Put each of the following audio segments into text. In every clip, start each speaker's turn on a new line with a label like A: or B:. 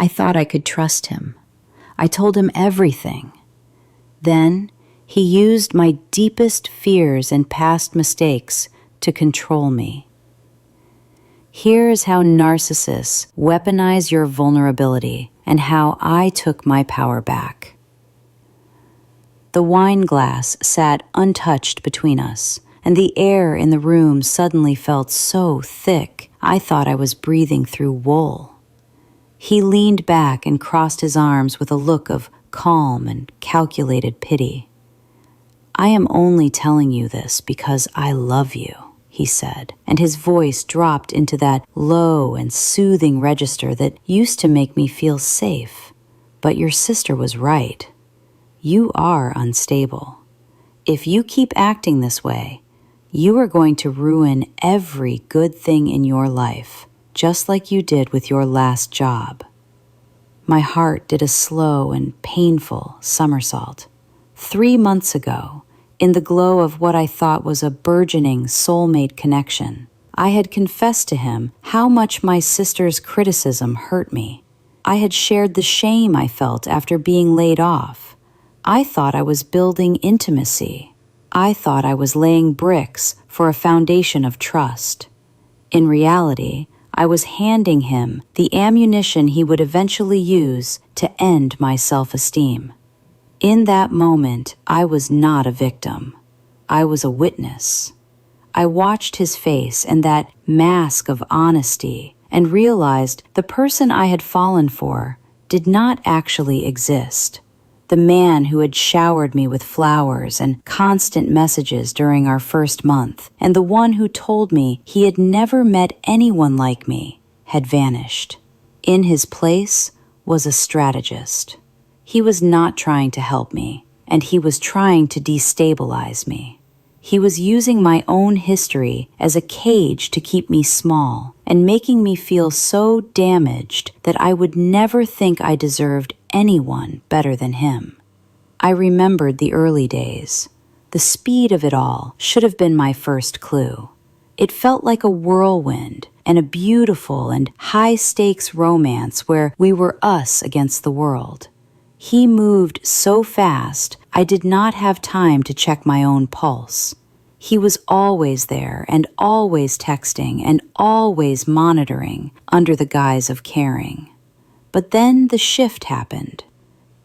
A: I thought I could trust him. I told him everything. Then he used my deepest fears and past mistakes to control me. Here is how narcissists weaponize your vulnerability and how I took my power back. The wine glass sat untouched between us, and the air in the room suddenly felt so thick I thought I was breathing through wool. He leaned back and crossed his arms with a look of calm and calculated pity. "I am only telling you this because I love you," he said, and his voice dropped into that low and soothing register that used to make me feel safe. "But your sister was right. You are unstable. If you keep acting this way, you are going to ruin every good thing in your life, just like you did with your last job." My heart did a slow and painful somersault. 3 months ago, in the glow of what I thought was a burgeoning soulmate connection, I had confessed to him how much my sister's criticism hurt me. I had shared the shame I felt after being laid off. I thought I was building intimacy. I thought I was laying bricks for a foundation of trust. In reality, I was handing him the ammunition he would eventually use to end my self-esteem. In that moment, I was not a victim. I was a witness. I watched his face and that mask of honesty and realized the person I had fallen for did not actually exist. The man who had showered me with flowers and constant messages during our first month, and the one who told me he had never met anyone like me, had vanished. In his place was a strategist. He was not trying to help me, and he was trying to destabilize me. He was using my own history as a cage to keep me small and making me feel so damaged that I would never think I deserved anyone better than him. I remembered the early days. The speed of it all should have been my first clue. It felt like a whirlwind and a beautiful and high-stakes romance where we were us against the world. He moved so fast, I did not have time to check my own pulse. He was always there and always texting and always monitoring under the guise of caring. But then the shift happened.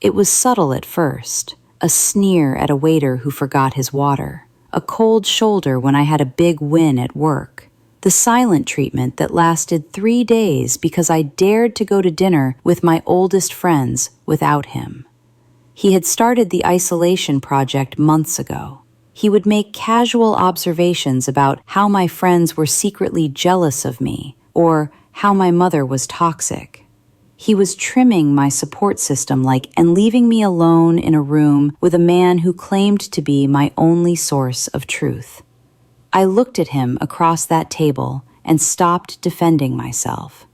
A: It was subtle at first, a sneer at a waiter who forgot his water, a cold shoulder when I had a big win at work, the silent treatment that lasted 3 days because I dared to go to dinner with my oldest friends without him. He had started the isolation project months ago. He would make casual observations about how my friends were secretly jealous of me or how my mother was toxic. He was trimming my support system and leaving me alone in a room with a man who claimed to be my only source of truth. I looked at him across that table and stopped defending myself.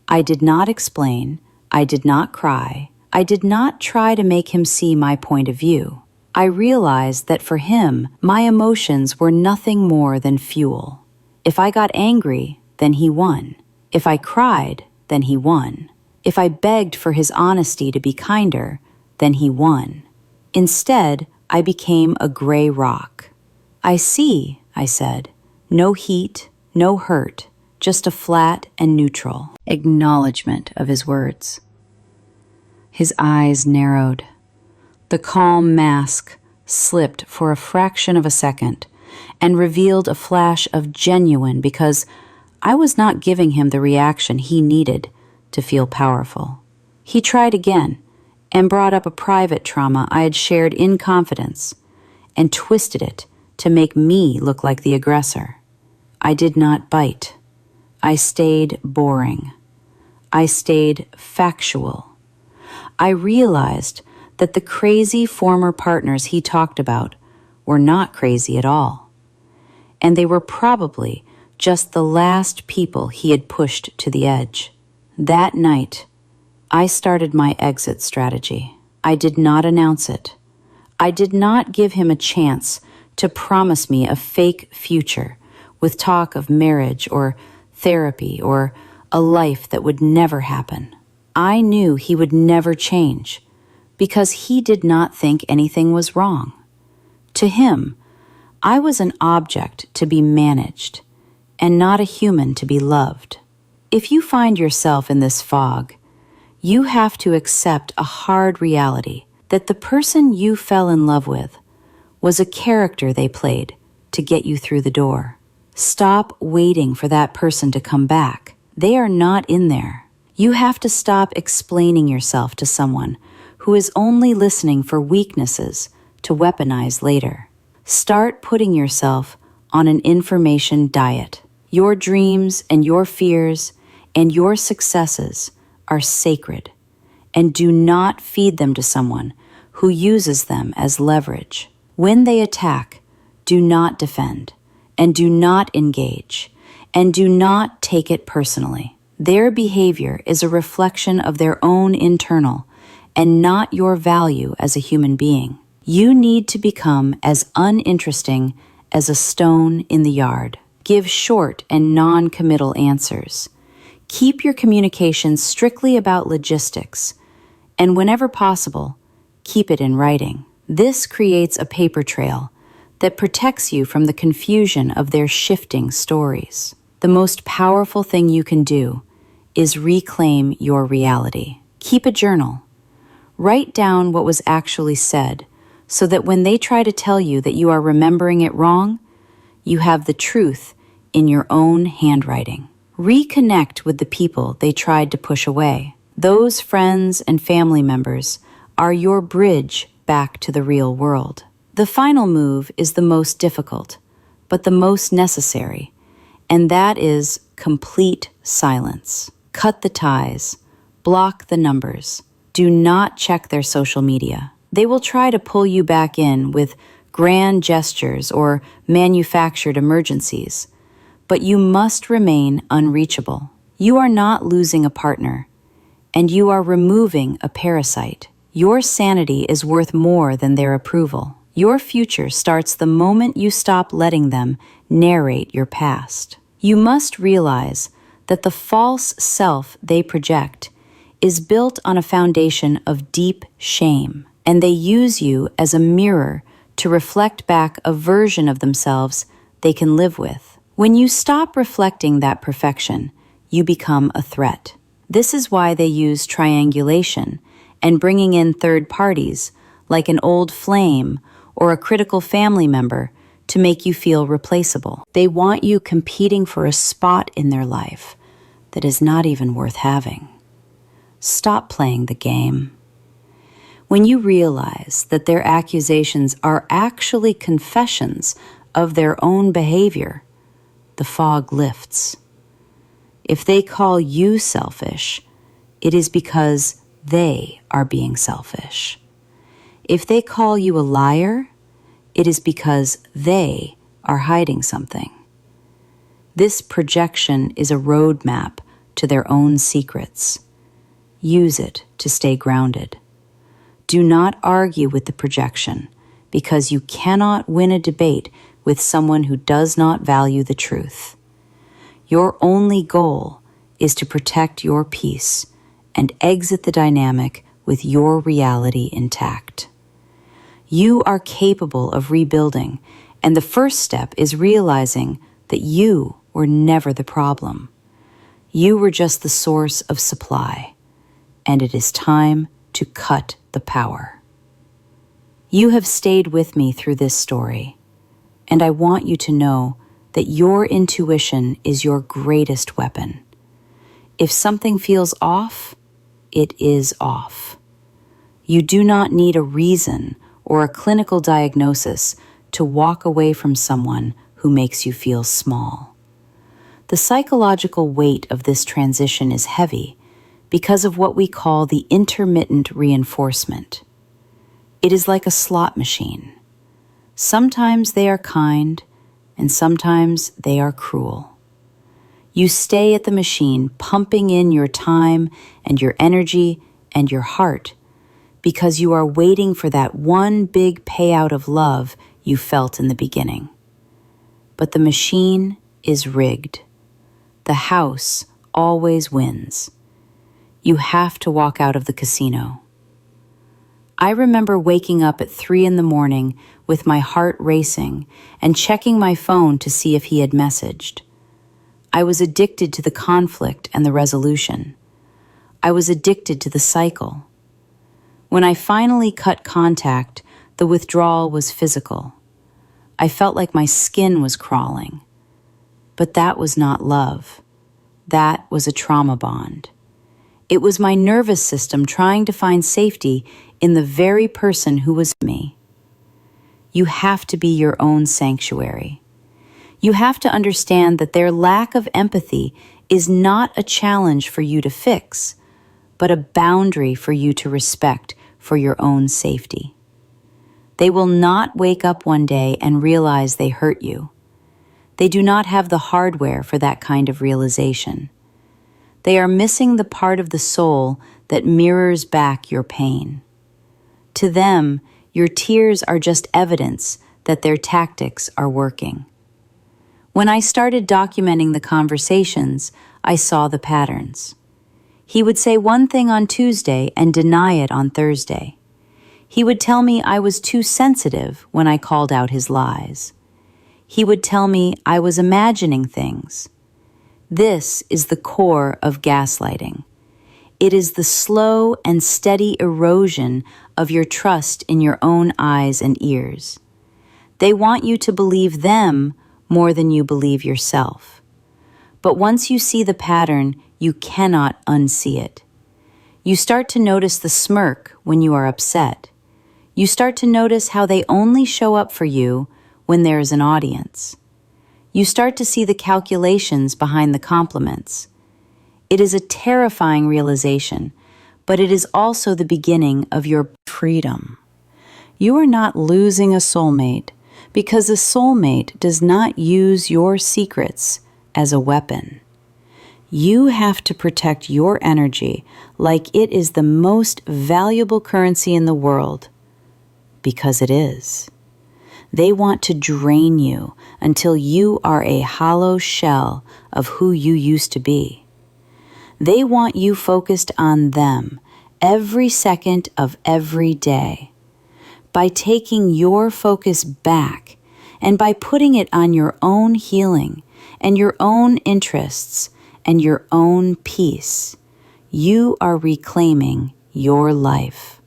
A: I did not explain. I did not cry. I did not try to make him see my point of view. I realized that for him, my emotions were nothing more than fuel. If I got angry, then he won. If I cried, then he won. If I begged for his honesty to be kinder, then he won. Instead, I became a gray rock. "I see," I said. "No heat, no hurt, just a flat and neutral acknowledgement of his words." His eyes narrowed. The calm mask slipped for a fraction of a second and revealed a flash of genuine because I was not giving him the reaction he needed to feel powerful. He tried again and brought up a private trauma I had shared in confidence and twisted it to make me look like the aggressor. I did not bite. I stayed boring. I stayed factual. I realized that the crazy former partners he talked about were not crazy at all, and they were probably just the last people he had pushed to the edge. That night, I started my exit strategy. I did not announce it. I did not give him a chance to promise me a fake future with talk of marriage or therapy or a life that would never happen. I knew he would never change because he did not think anything was wrong. To him, I was an object to be managed and not a human to be loved. If you find yourself in this fog, you have to accept a hard reality that the person you fell in love with was a character they played to get you through the door. Stop waiting for that person to come back. They are not in there. You have to stop explaining yourself to someone who is only listening for weaknesses to weaponize later. Start putting yourself on an information diet. Your dreams and your fears and your successes are sacred, and do not feed them to someone who uses them as leverage. When they attack, do not defend, and do not engage, and do not take it personally. Their behavior is a reflection of their own internal and not your value as a human being. You need to become as uninteresting as a stone in the yard. Give short and non-committal answers. Keep your communication strictly about logistics, and whenever possible, keep it in writing. This creates a paper trail that protects you from the confusion of their shifting stories. The most powerful thing you can do is reclaim your reality. Keep a journal. Write down what was actually said so that when they try to tell you that you are remembering it wrong, you have the truth in your own handwriting. Reconnect with the people they tried to push away. Those friends and family members are your bridge back to the real world. The final move is the most difficult, but the most necessary, and that is complete silence. Cut the ties. Block the numbers. Do not check their social media. They will try to pull you back in with grand gestures or manufactured emergencies, but you must remain unreachable. You are not losing a partner, and you are removing a parasite. Your sanity is worth more than their approval. Your future starts the moment you stop letting them narrate your past. You must realize that the false self they project is built on a foundation of deep shame, and they use you as a mirror to reflect back a version of themselves they can live with. When you stop reflecting that perfection, you become a threat. This is why they use triangulation and bringing in third parties, like an old flame or a critical family member, to make you feel replaceable. They want you competing for a spot in their life that is not even worth having. Stop playing the game. When you realize that their accusations are actually confessions of their own behavior, the fog lifts. If they call you selfish, it is because they are being selfish. If they call you a liar, it is because they are hiding something. This projection is a roadmap to their own secrets. Use it to stay grounded. Do not argue with the projection, because you cannot win a debate with someone who does not value the truth. Your only goal is to protect your peace and exit the dynamic with your reality intact. You are capable of rebuilding, and the first step is realizing that you were never the problem. You were just the source of supply, and it is time to cut the power. You have stayed with me through this story, and I want you to know that your intuition is your greatest weapon. If something feels off, it is off. You do not need a reason or a clinical diagnosis to walk away from someone who makes you feel small. The psychological weight of this transition is heavy because of what we call the intermittent reinforcement. It is like a slot machine. Sometimes they are kind, and sometimes they are cruel. You stay at the machine, pumping in your time and your energy and your heart because you are waiting for that one big payout of love you felt in the beginning. But the machine is rigged. The house always wins. you have to walk out of the casino. I remember waking up at 3 in the morning with my heart racing and checking my phone to see if he had messaged. I was addicted to the conflict and the resolution. I was addicted to the cycle. When I finally cut contact, the withdrawal was physical. I felt like my skin was crawling. But that was not love. That was a trauma bond. It was my nervous system trying to find safety in the very person who was me. You have to be your own sanctuary. You have to understand that their lack of empathy is not a challenge for you to fix, but a boundary for you to respect for your own safety. They will not wake up one day and realize they hurt you. They do not have the hardware for that kind of realization. They are missing the part of the soul that mirrors back your pain. To them, your tears are just evidence that their tactics are working. When I started documenting the conversations, I saw the patterns. He would say one thing on Tuesday and deny it on Thursday. He would tell me I was too sensitive when I called out his lies. He would tell me I was imagining things. This is the core of gaslighting. It is the slow and steady erosion of your trust in your own eyes and ears. They want you to believe them more than you believe yourself. But once you see the pattern, you cannot unsee it. You start to notice the smirk when you are upset. You start to notice how they only show up for you when there is an audience. You start to see the calculations behind the compliments. It is a terrifying realization, but it is also the beginning of your freedom. You are not losing a soulmate because a soulmate does not use your secrets as a weapon. You have to protect your energy like it is the most valuable currency in the world, because it is. They want to drain you until you are a hollow shell of who you used to be. They want you focused on them every second of every day. By taking your focus back and by putting it on your own healing and your own interests and your own peace, you are reclaiming your life.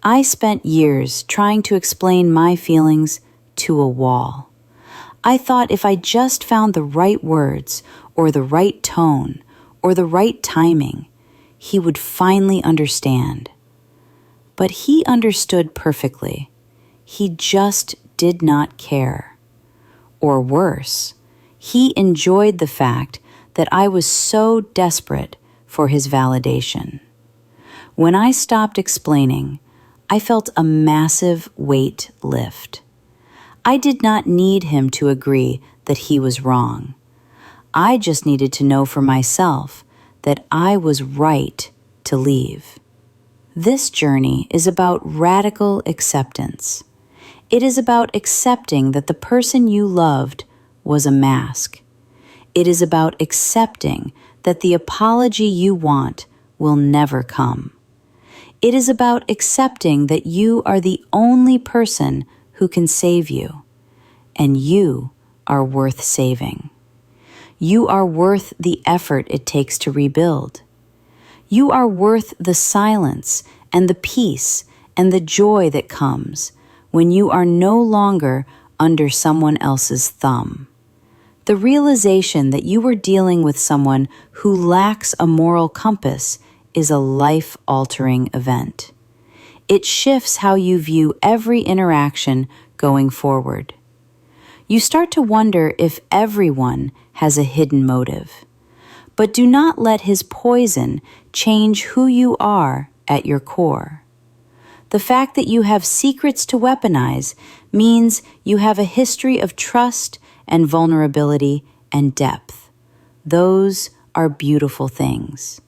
A: I spent years trying to explain my feelings to a wall. I thought if I just found the right words or the right tone or the right timing, he would finally understand. But he understood perfectly. He just did not care. Or worse, he enjoyed the fact that I was so desperate for his validation. When I stopped explaining, I felt a massive weight lift. I did not need him to agree that he was wrong. I just needed to know for myself that I was right to leave. This journey is about radical acceptance. It is about accepting that the person you loved was a mask. It is about accepting that the apology you want will never come. It is about accepting that you are the only person who can save you, and you are worth saving. You are worth the effort it takes to rebuild. You are worth the silence and the peace and the joy that comes when you are no longer under someone else's thumb. The realization that you are dealing with someone who lacks a moral compass is a life-altering event. It shifts how you view every interaction going forward. You start to wonder if everyone has a hidden motive. But do not let his poison change who you are at your core. The fact that you have secrets to weaponize means you have a history of trust and vulnerability and depth. Those are beautiful things.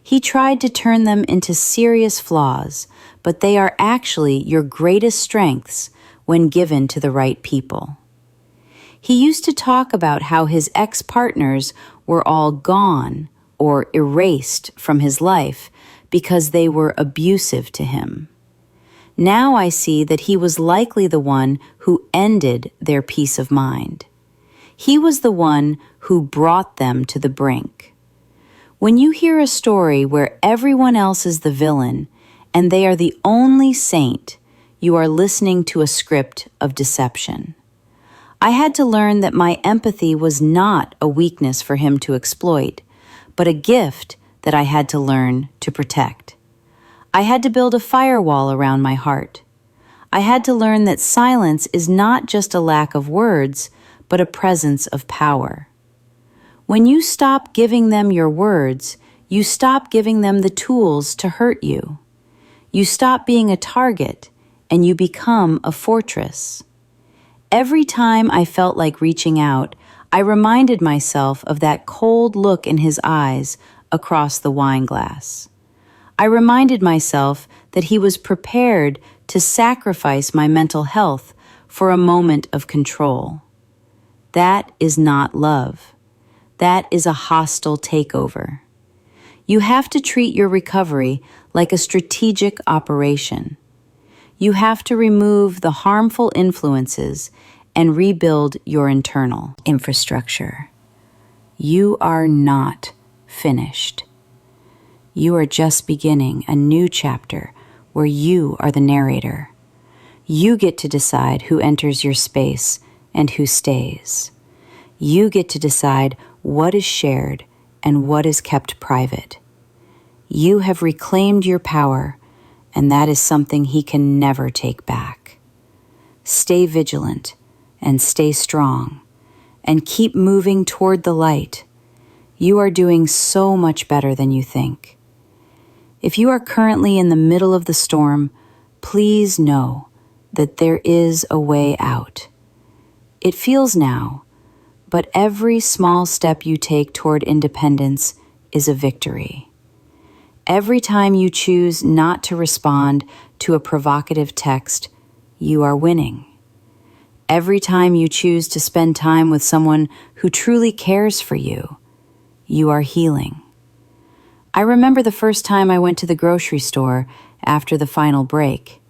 A: He tried to turn them into serious flaws, but they are actually your greatest strengths when given to the right people. He used to talk about how his ex-partners were all gone or erased from his life because they were abusive to him. Now I see that he was likely the one who ended their peace of mind. He was the one who brought them to the brink. When you hear a story where everyone else is the villain and they are the only saint, you are listening to a script of deception. I had to learn that my empathy was not a weakness for him to exploit, but a gift that I had to learn to protect. I had to build a firewall around my heart. I had to learn that silence is not just a lack of words, but a presence of power. When you stop giving them your words, you stop giving them the tools to hurt you. You stop being a target, and you become a fortress. Every time I felt like reaching out, I reminded myself of that cold look in his eyes across the wine glass. I reminded myself that he was prepared to sacrifice my mental health for a moment of control. That is not love. That is a hostile takeover. You have to treat your recovery like a strategic operation. You have to remove the harmful influences and rebuild your internal infrastructure. You are not finished. You are just beginning a new chapter where you are the narrator. You get to decide who enters your space and who stays. You get to decide what is shared and what is kept private. You have reclaimed your power, and that is something he can never take back. Stay vigilant and stay strong and keep moving toward the light. You are doing so much better than you think. If you are currently in the middle of the storm, please know that there is a way out. It feels now, but every small step you take toward independence is a victory. Every time you choose not to respond to a provocative text, you are winning. Every time you choose to spend time with someone who truly cares for you, you are healing. I remember the first time I went to the grocery store after the final break.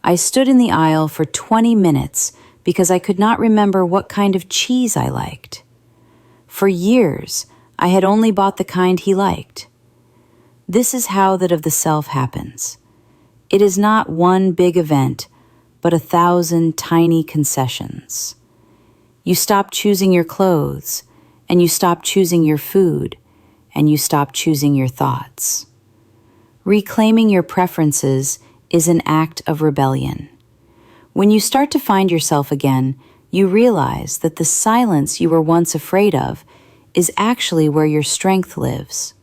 A: I stood in the aisle for 20 minutes because I could not remember what kind of cheese I liked. For years, I had only bought the kind he liked. This is how that of the self happens. It is not one big event, but 1,000 tiny concessions. You stop choosing your clothes, and you stop choosing your food, and you stop choosing your thoughts. Reclaiming your preferences is an act of rebellion. When you start to find yourself again, you realize that the silence you were once afraid of is actually where your strength lives.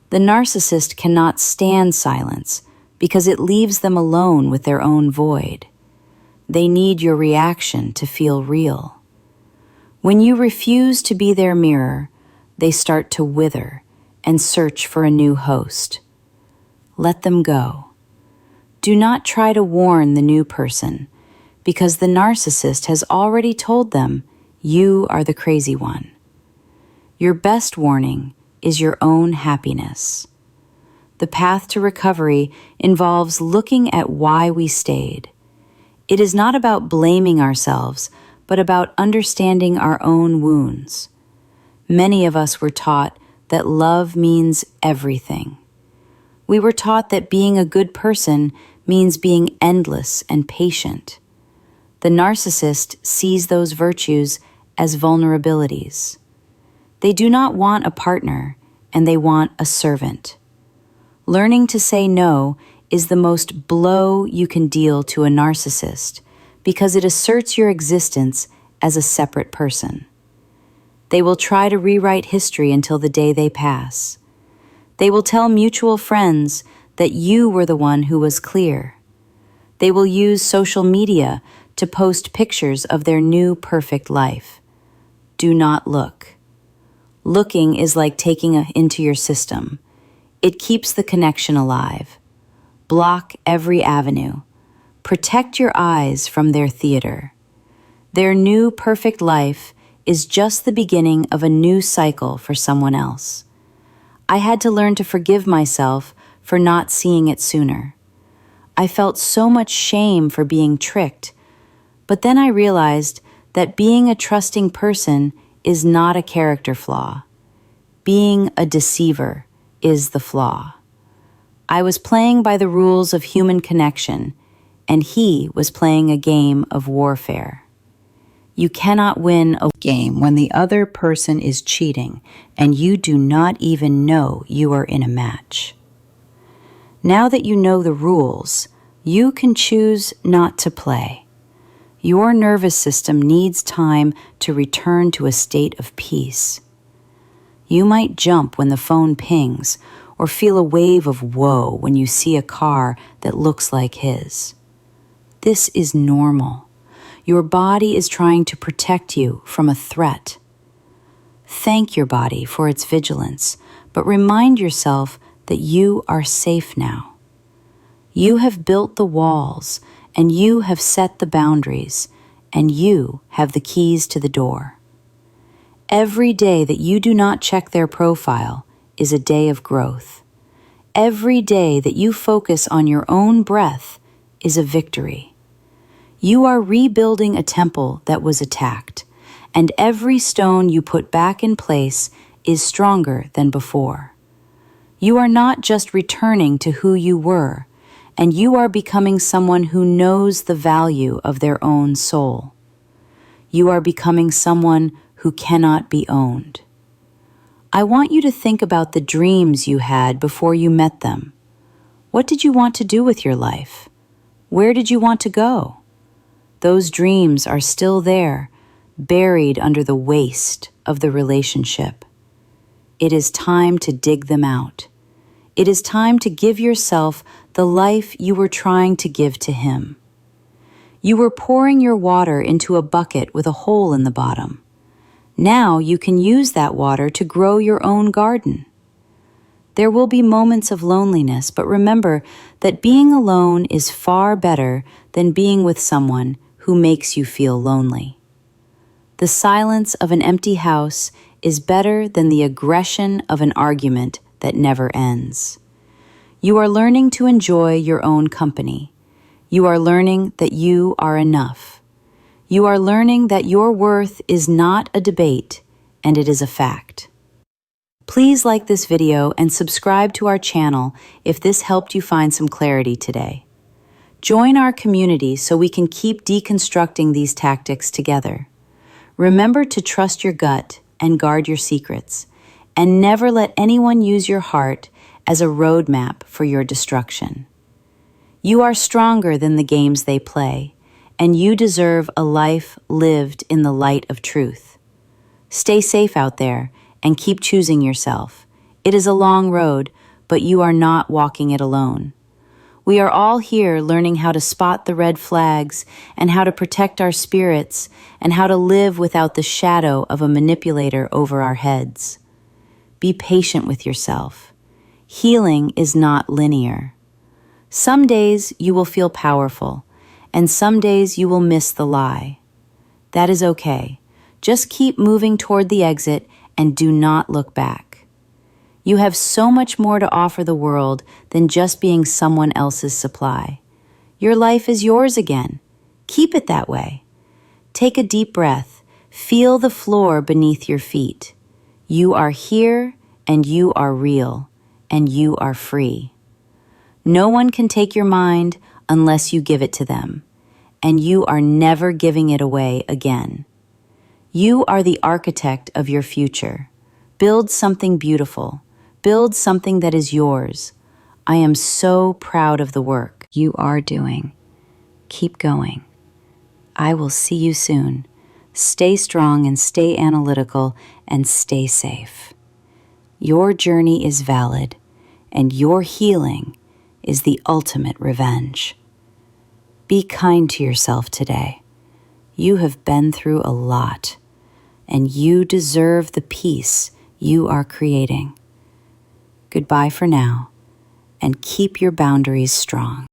A: The narcissist cannot stand silence because it leaves them alone with their own void. They need your reaction to feel real. When you refuse to be their mirror, they start to wither and search for a new host. Let them go. Do not try to warn the new person, because the narcissist has already told them you are the crazy one. Your best warning is your own happiness. The path to recovery involves looking at why we stayed. It is not about blaming ourselves, but about understanding our own wounds. Many of us were taught that love means everything. We were taught that being a good person means being endless and patient. The narcissist sees those virtues as vulnerabilities. They do not want a partner, and they want a servant. Learning to say no is the most blow you can deal to a narcissist because it asserts your existence as a separate person. They will try to rewrite history until the day they pass. They will tell mutual friends that you were the one who was clear. They will use social media to post pictures of their new perfect life. Do not look. Looking is like taking into your system. It keeps the connection alive. Block every avenue. Protect your eyes from their theater. Their new perfect life is just the beginning of a new cycle for someone else. I had to learn to forgive myself for not seeing it sooner. I felt so much shame for being tricked, but then I realized that being a trusting person is not a character flaw. Being a deceiver is the flaw. I was playing by the rules of human connection, and he was playing a game of warfare. You cannot win a game when the other person is cheating and you do not even know you are in a match. Now that you know the rules, you can choose not to play. Your nervous system needs time to return to a state of peace. You might jump when the phone pings or feel a wave of woe when you see a car that looks like his. This is normal. Your body is trying to protect you from a threat. Thank your body for its vigilance, but remind yourself that you are safe now. You have built the walls, and you have set the boundaries, and you have the keys to the door. Every day that you do not check their profile is a day of growth. Every day that you focus on your own breath is a victory. You are rebuilding a temple that was attacked, and every stone you put back in place is stronger than before. You are not just returning to who you were, and you are becoming someone who knows the value of their own soul. You are becoming someone who cannot be owned. I want you to think about the dreams you had before you met them. What did you want to do with your life? Where did you want to go? Those dreams are still there, buried under the waste of the relationship. It is time to dig them out. It is time to give yourself the life you were trying to give to him. You were pouring your water into a bucket with a hole in the bottom. Now you can use that water to grow your own garden. There will be moments of loneliness, but remember that being alone is far better than being with someone who makes you feel lonely. The silence of an empty house is better than the aggression of an argument that never ends. You are learning to enjoy your own company. You are learning that you are enough. You are learning that your worth is not a debate, and it is a fact. Please like this video and subscribe to our channel if this helped you find some clarity today. Join our community so we can keep deconstructing these tactics together. Remember to trust your gut and guard your secrets, and never let anyone use your heart as a roadmap for your destruction. You are stronger than the games they play, and you deserve a life lived in the light of truth. Stay safe out there and keep choosing yourself. It is a long road, but you are not walking it alone. We are all here learning how to spot the red flags and how to protect our spirits and how to live without the shadow of a manipulator over our heads. Be patient with yourself. Healing is not linear. Some days you will feel powerful, and some days you will miss the lie. That is okay. Just keep moving toward the exit and do not look back. You have so much more to offer the world than just being someone else's supply. Your life is yours again. Keep it that way. Take a deep breath. Feel the floor beneath your feet. You are here, and you are real, and you are free. No one can take your mind unless you give it to them, and you are never giving it away again. You are the architect of your future. Build something beautiful. Build something that is yours. I am so proud of the work you are doing. Keep going. I will see you soon. Stay strong and stay analytical and stay safe. Your journey is valid, and your healing is the ultimate revenge. Be kind to yourself today. You have been through a lot, and you deserve the peace you are creating. Goodbye for now, and keep your boundaries strong.